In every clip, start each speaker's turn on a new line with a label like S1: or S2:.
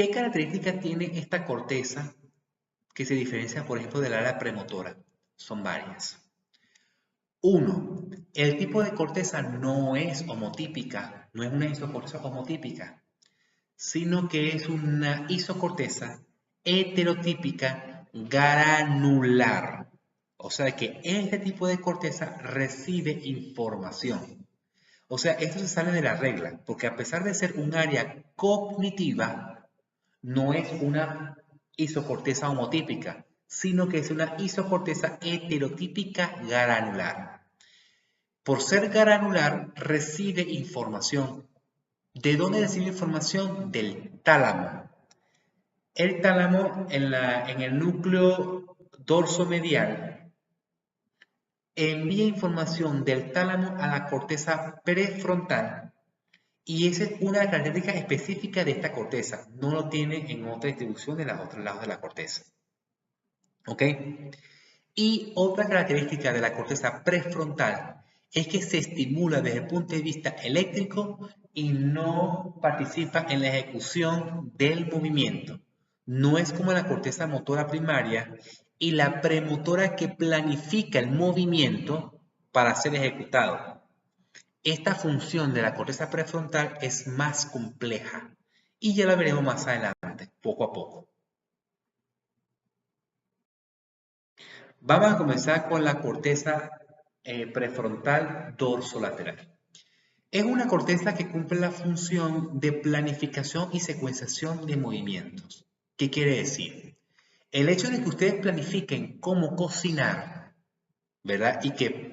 S1: ¿Qué características tiene esta corteza que se diferencia, por ejemplo, del área premotora? Son varias. Uno, el tipo de corteza no es homotípica, no es una isocorteza homotípica, sino que es una isocorteza heterotípica granular. O sea que este tipo de corteza recibe información. O sea, esto se sale de la regla, porque a pesar de ser un área cognitiva, no es una isocorteza homotípica, sino que es una isocorteza heterotípica granular. Por ser granular, recibe información. ¿De dónde recibe información? Del tálamo. El tálamo en el núcleo dorsomedial envía información del tálamo a la corteza prefrontal y esa es una característica específica de esta corteza. No lo tiene en otra distribución de los otros lados de la corteza. ¿Ok? Y otra característica de la corteza prefrontal es que se estimula desde el punto de vista eléctrico y no participa en la ejecución del movimiento. No es como la corteza motora primaria y la premotora que planifica el movimiento para ser ejecutado. Esta función de la corteza prefrontal es más compleja y ya la veremos más adelante, poco a poco. Vamos a comenzar con la corteza prefrontal dorsolateral. Es una corteza que cumple la función de planificación y secuenciación de movimientos. ¿Qué quiere decir? El hecho de que ustedes planifiquen cómo cocinar, ¿verdad? Y que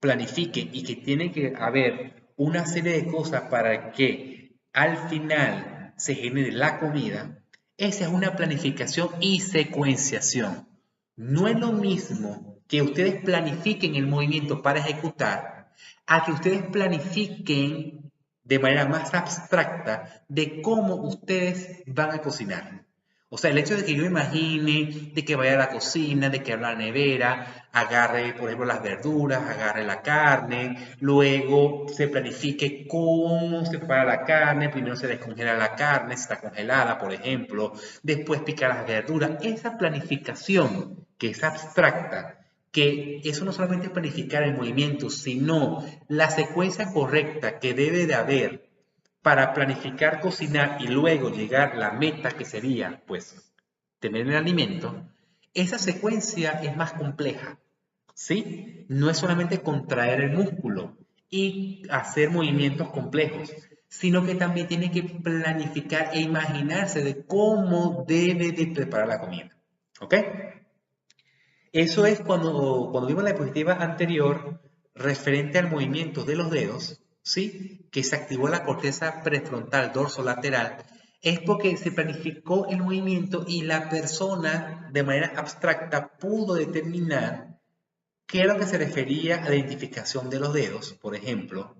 S1: planifiquen y que tiene que haber una serie de cosas para que al final se genere la comida, esa es una planificación y secuenciación. No es lo mismo que ustedes planifiquen el movimiento para ejecutar a que ustedes planifiquen de manera más abstracta de cómo ustedes van a cocinar. O sea, el hecho de que yo imagine, de que vaya a la cocina, de que abra la nevera, agarre, por ejemplo, las verduras, agarre la carne, luego se planifique cómo se prepara la carne, primero se descongela la carne, si está congelada, por ejemplo, después picar las verduras. Esa planificación que es abstracta, que eso no solamente es planificar el movimiento, sino la secuencia correcta que debe de haber para planificar, cocinar y luego llegar a la meta que sería, pues, tener el alimento, esa secuencia es más compleja, ¿sí? No es solamente contraer el músculo y hacer movimientos complejos, sino que también tiene que planificar e imaginarse de cómo debe de preparar la comida, ¿ok? Eso es cuando vimos la diapositiva anterior referente al movimiento de los dedos, ¿sí? Que se activó la corteza prefrontal dorsolateral, es porque se planificó el movimiento y la persona de manera abstracta pudo determinar qué es lo que se refería a la identificación de los dedos, por ejemplo,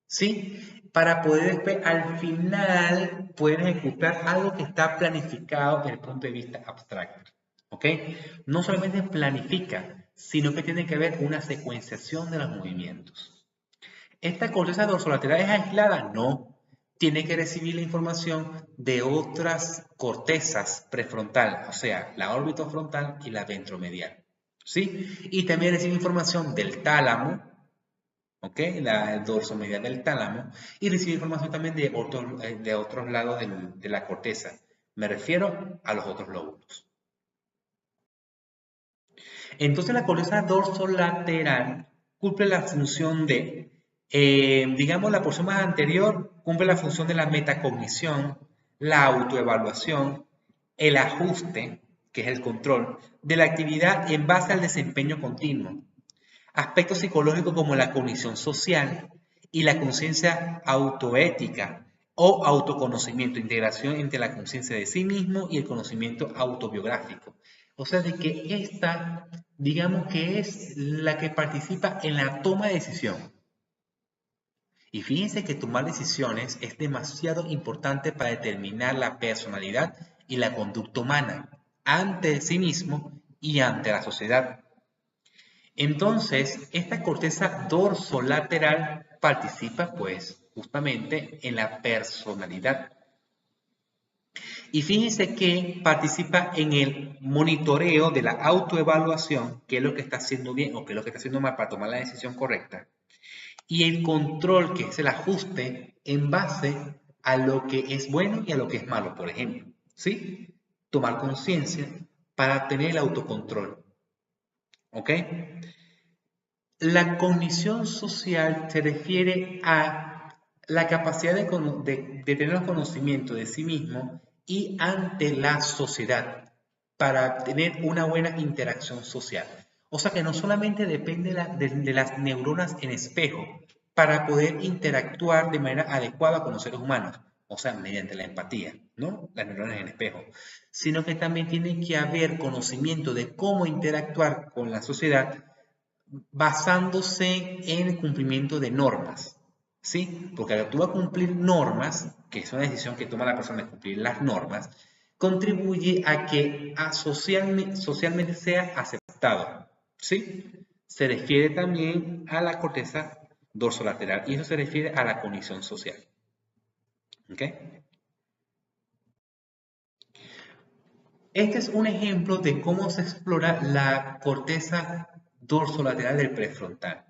S1: ¿sí? Para poder después al final poder ejecutar algo que está planificado desde el punto de vista abstracto. ¿Ok? No solamente planifica, sino que tiene que haber una secuenciación de los movimientos. ¿Esta corteza dorsolateral es aislada? No. Tiene que recibir la información de otras cortezas prefrontales, o sea, la órbita frontal y la ventromedial. ¿Sí? Y también recibe información del tálamo, ¿ok? El dorso medial del tálamo, y recibe información también de otros lados de la corteza. Me refiero a los otros lóbulos. Entonces la corteza dorsolateral cumple la función de, digamos, la porción más anterior cumple la función de la metacognición, la autoevaluación, el ajuste, que es el control, de la actividad en base al desempeño continuo. Aspectos psicológicos como la cognición social y la conciencia autoética o autoconocimiento, integración entre la conciencia de sí mismo y el conocimiento autobiográfico. O sea, de que esta, digamos que es la que participa en la toma de decisión. Y fíjense que tomar decisiones es demasiado importante para determinar la personalidad y la conducta humana ante sí mismo y ante la sociedad. Entonces, esta corteza dorsolateral participa, pues, justamente en la personalidad. Y fíjense que participa en el monitoreo de la autoevaluación, qué es lo que está haciendo bien o qué es lo que está haciendo mal para tomar la decisión correcta. Y el control, que es el ajuste en base a lo que es bueno y a lo que es malo, por ejemplo. ¿Sí? Tomar conciencia para tener el autocontrol. ¿Ok? La cognición social se refiere a la capacidad de tener los conocimientos de sí mismo y ante la sociedad para tener una buena interacción social. O sea que no solamente depende de las neuronas en espejo para poder interactuar de manera adecuada con los seres humanos, o sea, mediante la empatía, ¿no? Las neuronas en espejo, sino que también tiene que haber conocimiento de cómo interactuar con la sociedad basándose en el cumplimiento de normas, ¿sí? Porque al tú vas a cumplir normas, que es una decisión que toma la persona de cumplir las normas, contribuye a que socialmente sea aceptado, ¿sí? Se refiere también a la corteza dorsolateral y eso se refiere a la cognición social, ¿ok? Este es un ejemplo de cómo se explora la corteza dorsolateral del prefrontal.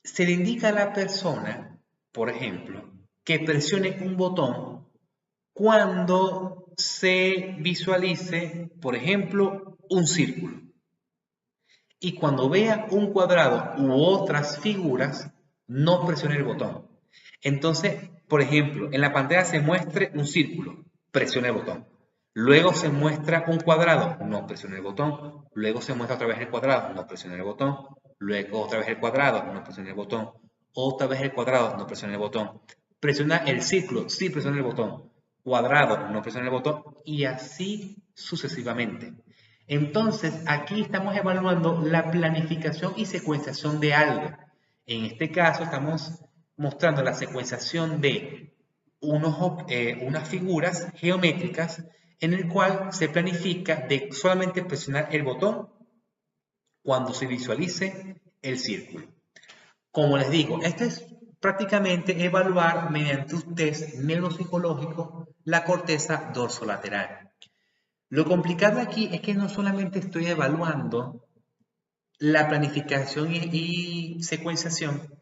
S1: Se le indica a la persona, por ejemplo, que presione un botón cuando se visualice, por ejemplo, un círculo. Y cuando vea un cuadrado u otras figuras, no presione el botón. Entonces, por ejemplo, en la pantalla se muestre un círculo, presione el botón. Luego se muestra un cuadrado, no presione el botón. Luego se muestra otra vez el cuadrado, no presione el botón. Luego otra vez el cuadrado, no presione el botón. Otra vez el cuadrado, no presione el botón. Presiona el círculo, sí presiona el botón. Cuadrado, no presiona el botón. Y así sucesivamente. Entonces, aquí estamos evaluando la planificación y secuenciación de algo. En este caso, estamos mostrando la secuenciación de unas figuras geométricas en el cual se planifica de solamente presionar el botón cuando se visualice el círculo. Como les digo, esto es prácticamente evaluar mediante un test neuropsicológico la corteza dorsolateral. Lo complicado aquí es que no solamente estoy evaluando la planificación y secuenciación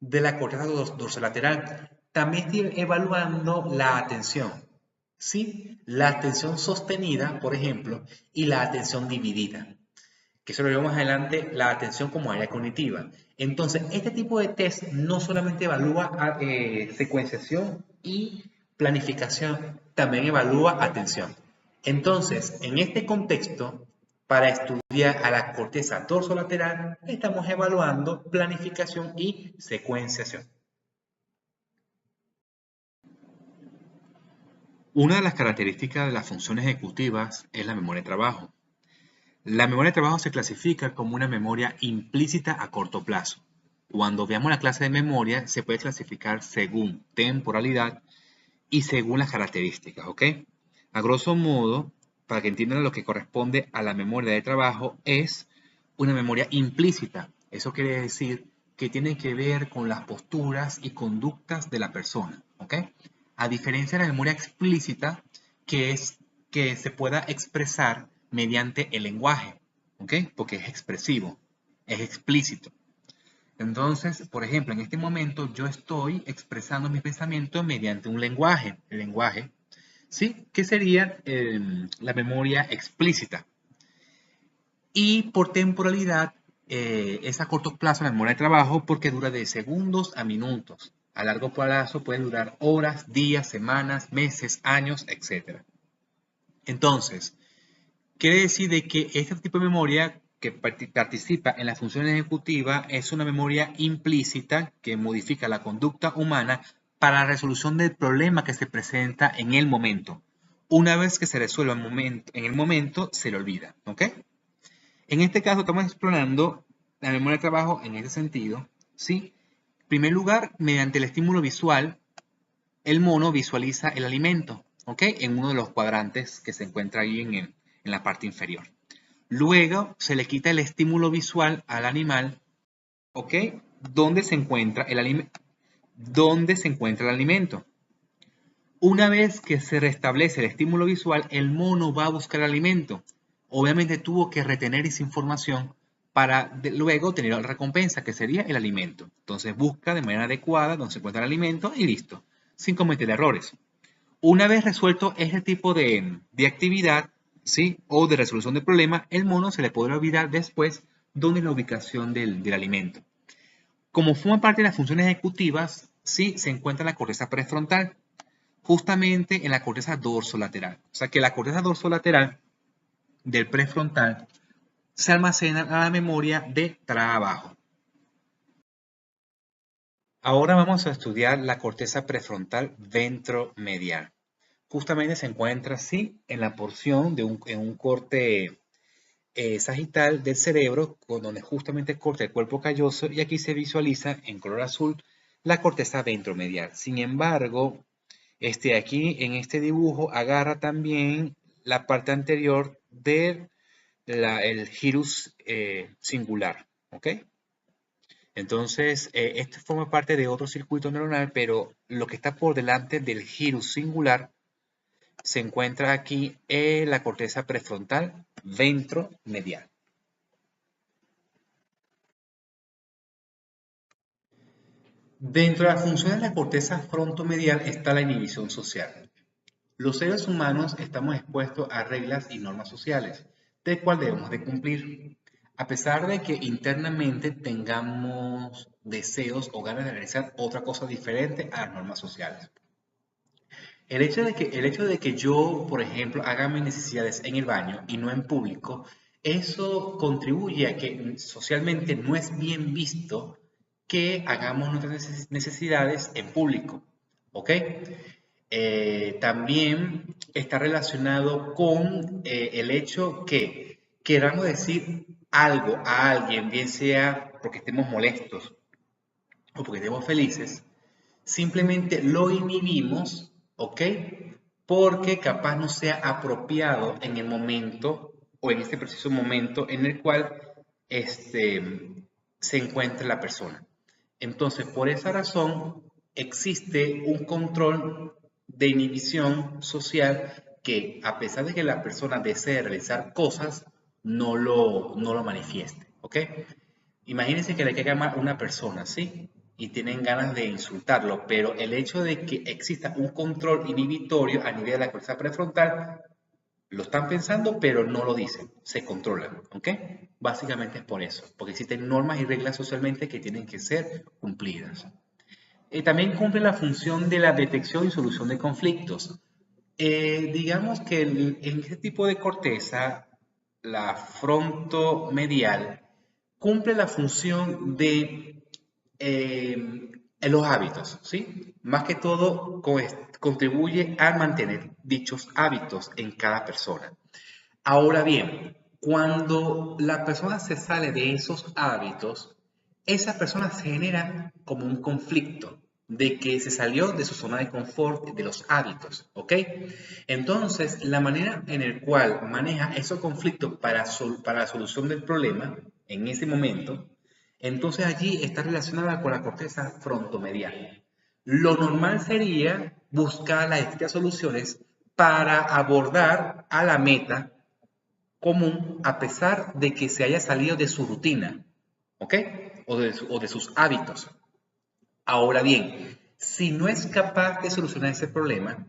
S1: de la corteza dorsolateral, también estoy evaluando la atención, ¿sí? La atención sostenida, por ejemplo, y la atención dividida, que eso lo vemos más adelante, la atención como área cognitiva. Entonces, este tipo de test no solamente evalúa secuenciación y planificación, también evalúa atención. Entonces, en este contexto, para estudiar a la corteza dorsolateral, estamos evaluando planificación y secuenciación. Una de las características de las funciones ejecutivas es la memoria de trabajo. La memoria de trabajo se clasifica como una memoria implícita a corto plazo. Cuando veamos la clase de memoria, se puede clasificar según temporalidad y según las características, ¿ok? A grosso modo, para que entiendan lo que corresponde a la memoria de trabajo, es una memoria implícita. Eso quiere decir que tiene que ver con las posturas y conductas de la persona, ¿ok? A diferencia de la memoria explícita, que es que se pueda expresar mediante el lenguaje, ¿ok? Porque es expresivo, es explícito. Entonces, por ejemplo, en este momento yo estoy expresando mis pensamientos mediante un lenguaje, el lenguaje, ¿sí? Que sería la memoria explícita. Y por temporalidad, es a corto plazo la memoria de trabajo porque dura de segundos a minutos. A largo plazo puede durar horas, días, semanas, meses, años, etc. Entonces, quiere decir de que este tipo de memoria que participa en la función ejecutiva es una memoria implícita que modifica la conducta humana para la resolución del problema que se presenta en el momento. Una vez que se resuelva en el momento, se le olvida, ¿ok? En este caso estamos explorando la memoria de trabajo en ese sentido, ¿sí? En primer lugar, mediante el estímulo visual, el mono visualiza el alimento, ¿ok? En uno de los cuadrantes que se encuentra ahí en la parte inferior. Luego se le quita el estímulo visual al animal, ¿ok? ¿Dónde se encuentra el alimento? Una vez que se restablece el estímulo visual, el mono va a buscar alimento. Obviamente tuvo que retener esa información para luego tener la recompensa, que sería el alimento. Entonces busca de manera adecuada donde se encuentra el alimento y listo, sin cometer errores. Una vez resuelto este tipo de actividad, ¿sí? O de resolución de problema, el mono se le podrá olvidar después dónde es la ubicación del alimento. Como forma parte de las funciones ejecutivas, sí se encuentra en la corteza prefrontal, justamente en la corteza dorsolateral. O sea que la corteza dorsolateral del prefrontal se almacena en la memoria de trabajo. Ahora vamos a estudiar la corteza prefrontal ventromedial. Justamente se encuentra así en la porción en un corte sagital del cerebro, con donde justamente corta el cuerpo calloso, y aquí se visualiza en color azul la corteza ventromedial. Sin embargo, aquí en este dibujo agarra también la parte anterior del gyrus singular, ¿ok? Entonces, esto forma parte de otro circuito neuronal, pero lo que está por delante del gyrus singular se encuentra aquí en la corteza prefrontal ventromedial. Dentro de las funciones de la corteza frontomedial está la inhibición social. Los seres humanos estamos expuestos a reglas y normas sociales, de cual debemos de cumplir, a pesar de que internamente tengamos deseos o ganas de realizar otra cosa diferente a las normas sociales. El hecho de que yo, por ejemplo, haga mis necesidades en el baño y no en público, eso contribuye a que socialmente no es bien visto que hagamos nuestras necesidades en público. ¿Ok? También está relacionado con el hecho que queramos decir algo a alguien, bien sea porque estemos molestos o porque estemos felices, simplemente lo inhibimos, ¿ok? Porque capaz no sea apropiado en el momento o en este preciso momento en el cual se encuentra la persona. Entonces, por esa razón, existe un control de inhibición social que, a pesar de que la persona desee realizar cosas, no lo manifieste, ¿ok? Imagínense que le caiga mal a una persona, ¿sí? Y tienen ganas de insultarlo, pero el hecho de que exista un control inhibitorio a nivel de la corteza prefrontal, lo están pensando, pero no lo dicen, se controlan, ¿ok? Básicamente es por eso, porque existen normas y reglas socialmente que tienen que ser cumplidas. También cumple la función de la detección y solución de conflictos. Digamos que en este tipo de corteza, la frontomedial cumple la función de los hábitos, ¿sí? Más que todo contribuye a mantener dichos hábitos en cada persona. Ahora bien, cuando la persona se sale de esos hábitos, esa persona se genera como un conflicto de que se salió de su zona de confort, de los hábitos, ¿ok? Entonces, la manera en la cual maneja esos conflictos para la solución del problema en ese momento, entonces allí está relacionada con la corteza frontomedial. Lo normal sería buscar las distintas soluciones para abordar a la meta común a pesar de que se haya salido de su rutina, ¿ok? O de sus hábitos. Ahora bien, si no es capaz de solucionar ese problema,